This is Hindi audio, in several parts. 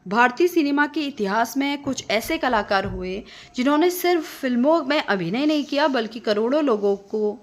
भारतीय सिनेमा के इतिहास में कुछ ऐसे कलाकार हुए जिन्होंने सिर्फ फिल्मों में अभिनय नहीं किया बल्कि करोड़ों लोगों को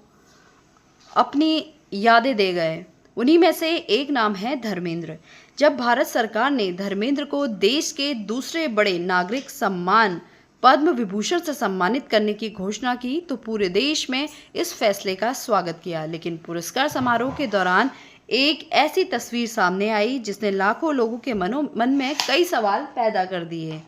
अपनी यादें दे गए। उन्हीं में से एक नाम है धर्मेंद्र। जब भारत सरकार ने धर्मेंद्र को देश के दूसरे बड़े नागरिक सम्मान पद्म विभूषण से सम्मानित करने की घोषणा की तो पूरे देश में इस फैसले का स्वागत किया। लेकिन पुरस्कार समारोह के दौरान एक ऐसी तस्वीर सामने आई जिसने लाखों लोगों के मन में कई सवाल पैदा कर दिए।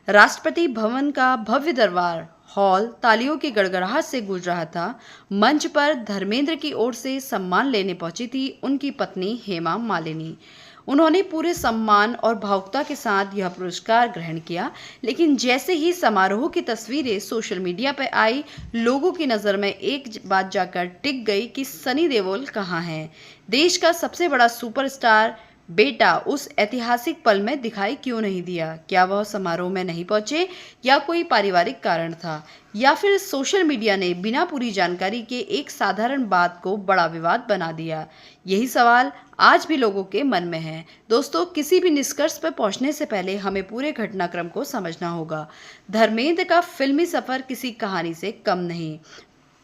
राष्ट्रपति भवन का भव्य दरबार हॉल तालियों की गड़गड़ाहट से गूंज रहा था। मंच पर धर्मेंद्र की ओर से सम्मान लेने पहुंची थी उनकी पत्नी हेमा मालिनी। उन्होंने पूरे सम्मान और भावुकता के साथ यह पुरस्कार ग्रहण किया। लेकिन जैसे ही समारोह की तस्वीरें सोशल मीडिया पर आई, लोगों की नज़र में एक बात जाकर टिक गई कि सनी देओल कहाँ हैं। देश का सबसे बड़ा सुपरस्टार बेटा उस ऐतिहासिक पल में दिखाई क्यों नहीं दिया? क्या वह समारोह में नहीं पहुंचे या कोई पारिवारिक कारण था, या फिर सोशल मीडिया ने बिना पूरी जानकारी के एक साधारण बात को बड़ा विवाद बना दिया? यही सवाल आज भी लोगों के मन में है। दोस्तों, किसी भी निष्कर्ष पर पहुंचने से पहले हमें पूरे घटनाक्रम को समझना होगा। धर्मेंद्र का फिल्मी सफर किसी कहानी से कम नहीं।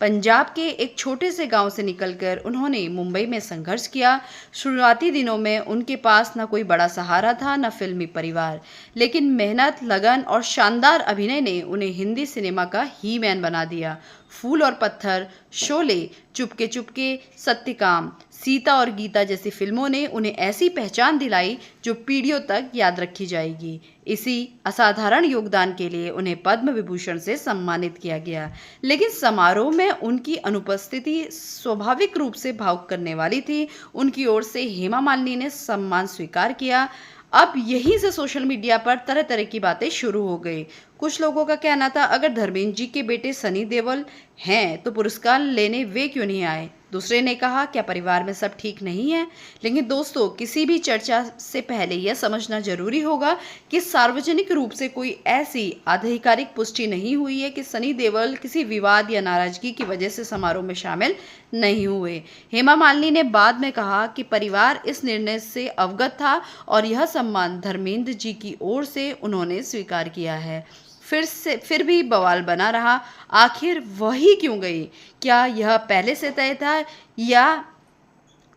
पंजाब के एक छोटे से गांव से निकलकर उन्होंने मुंबई में संघर्ष किया। शुरुआती दिनों में उनके पास न कोई बड़ा सहारा था, न फिल्मी परिवार, लेकिन मेहनत, लगन और शानदार अभिनय ने उन्हें हिंदी सिनेमा का ही मैन बना दिया। फूल और पत्थर, शोले, चुपके चुपके, सत्यकाम, सीता और गीता जैसी फिल्मों ने उन्हें ऐसी पहचान दिलाई जो पीढ़ियों तक याद रखी जाएगी। इसी असाधारण योगदान के लिए उन्हें पद्म विभूषण से सम्मानित किया गया। लेकिन समारोह में उनकी अनुपस्थिति स्वाभाविक रूप से भावुक करने वाली थी। उनकी ओर से हेमा मालिनी ने सम्मान स्वीकार किया। अब यहीं से सोशल मीडिया पर तरह तरह की बातें शुरू हो गई। कुछ लोगों का कहना था, अगर धर्मेंद्र जी के बेटे सनी देओल हैं तो पुरस्कार लेने वे क्यों नहीं आए? दूसरे ने कहा, क्या परिवार में सब ठीक नहीं है? लेकिन दोस्तों, किसी भी चर्चा से पहले यह समझना जरूरी होगा कि सार्वजनिक रूप से कोई ऐसी आधिकारिक पुष्टि नहीं हुई है कि सनी देओल किसी विवाद या नाराजगी की वजह से समारोह में शामिल नहीं हुए। हेमा मालिनी ने बाद में कहा कि परिवार इस निर्णय से अवगत था और यह सम्मान धर्मेंद्र जी की ओर से उन्होंने स्वीकार किया है। फिर भी बवाल बना रहा, आखिर वही क्यों गई? क्या यह पहले से तय था या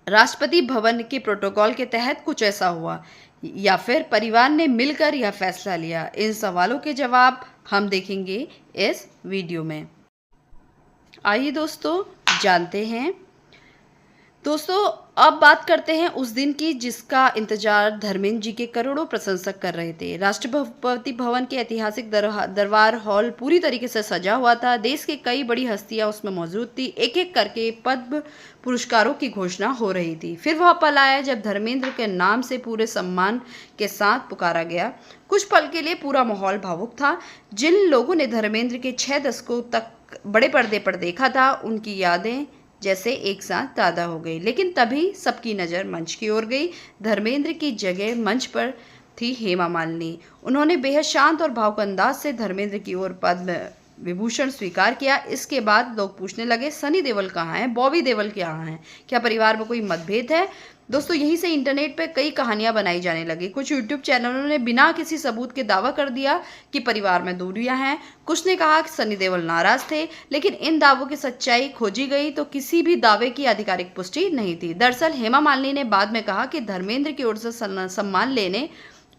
राष्ट्रपति भवन के प्रोटोकॉल के तहत कुछ ऐसा हुआ, या फिर परिवार ने मिलकर यह फैसला लिया? इन सवालों के जवाब हम देखेंगे इस वीडियो में। आइए दोस्तों, जानते हैं। दोस्तों, अब बात करते हैं उस दिन की जिसका इंतजार धर्मेंद्र जी के करोड़ों प्रशंसक कर रहे थे। राष्ट्रपति भवन के ऐतिहासिक दरबार हॉल पूरी तरीके से सजा हुआ था। देश की कई बड़ी हस्तियां उसमें मौजूद थी। एक एक करके पद्म पुरस्कारों की घोषणा हो रही थी। फिर वह पल आया जब धर्मेंद्र के नाम से पूरे सम्मान के साथ पुकारा गया। कुछ पल के लिए पूरा माहौल भावुक था। जिन लोगों ने धर्मेंद्र के 6 दशकों तक बड़े पर्दे पर देखा था, उनकी यादें जैसे एक साथ ताज़ा हो गई। लेकिन तभी सबकी नज़र मंच की ओर गई। धर्मेंद्र की जगह मंच पर थी हेमा मालिनी। उन्होंने बेहद शांत और भावुक अंदाज से धर्मेंद्र की ओर पद्म विभूषण स्वीकार किया। इसके बाद लोग पूछने लगे, सनी देओल कहाँ हैं? बॉबी देओल कहाँ हैं? क्या परिवार में कोई मतभेद है? दोस्तों, यहीं से इंटरनेट पे कई कहानियां बनाई जाने लगी। कुछ यूट्यूब चैनलों ने बिना किसी सबूत के दावा कर दिया कि परिवार में दूरियां हैं। कुछ ने कहा कि सनी देओल नाराज थे। लेकिन इन दावों की सच्चाई खोजी गई तो किसी भी दावे की आधिकारिक पुष्टि नहीं थी। दरअसल हेमा मालिनी ने बाद में कहा कि धर्मेंद्र की ओर से सम्मान लेने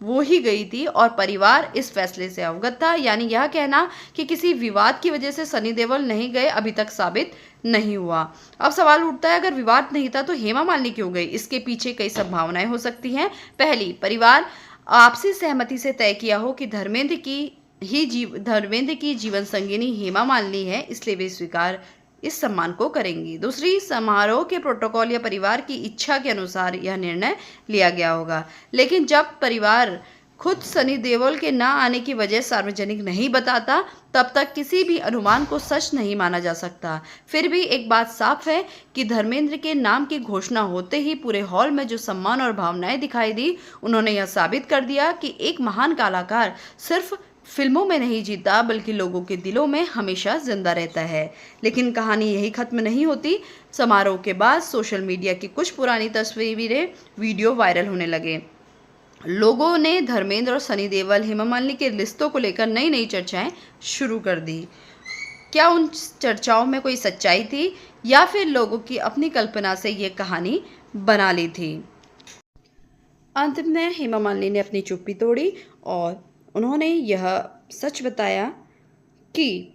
वो ही गई थी और परिवार इस फैसले से अवगत था। यानी यह कहना कि किसी विवाद की वजह से सनी देओल नहीं गए अभी तक साबित नहीं हुआ। अब सवाल उठता है, अगर विवाद नहीं था तो हेमा मालिनी क्यों गई? इसके पीछे कई संभावनाएं हो सकती हैं। पहली, परिवार आपसी सहमति से तय किया हो कि धर्मेंद्र की जीवन संगिनी हेमा मालिनी है, इसलिए वे स्वीकार इस सम्मान को करेंगी। दूसरी, समारोह के प्रोटोकॉल या परिवार की इच्छा के अनुसार यह निर्णय लिया गया होगा। लेकिन जब परिवार खुद सनी देओल के ना आने की वजह सार्वजनिक नहीं बताता, तब तक किसी भी अनुमान को सच नहीं माना जा सकता। फिर भी एक बात साफ है कि धर्मेंद्र के नाम की घोषणा होते ही पूरे हॉल में जो सम्मान और भावनाएं दिखाई दी, उन्होंने यह साबित कर दिया कि एक महान कलाकार सिर्फ फिल्मों में नहीं जीता बल्कि लोगों के दिलों में हमेशा जिंदा रहता है। लेकिन कहानी यही खत्म नहीं होती। समारोह के बाद सोशल मीडिया की कुछ पुरानी तस्वीरें, वीडियो वायरल होने लगे। लोगों ने धर्मेंद्र और सनी देओल, हेमा मालिनी के रिश्तों को लेकर नई नई चर्चाएं शुरू कर दी। क्या उन चर्चाओं में कोई सच्चाई थी या फिर लोगों की अपनी कल्पना से ये कहानी बना ली थी? अंत में हेमा मालिनी ने अपनी चुप्पी तोड़ी और उन्होंने यह सच बताया कि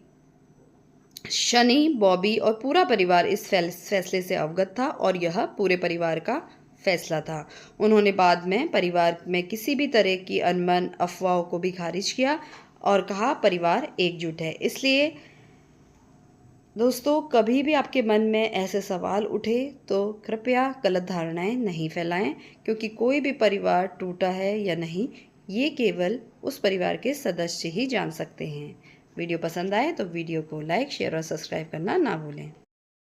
शनि, बॉबी और पूरा परिवार इस फैसले से अवगत था और यह पूरे परिवार का फैसला था। उन्होंने बाद में परिवार में किसी भी तरह की अनबन अफवाहों को भी खारिज किया और कहा परिवार एकजुट है। इसलिए दोस्तों, कभी भी आपके मन में ऐसे सवाल उठे तो कृपया गलत धारणाएं नहीं फैलाएं, क्योंकि कोई भी परिवार टूटा है या नहीं, ये केवल उस परिवार के सदस्य ही जान सकते हैं। वीडियो पसंद आए तो वीडियो को लाइक, शेयर और सब्सक्राइब करना ना भूलें।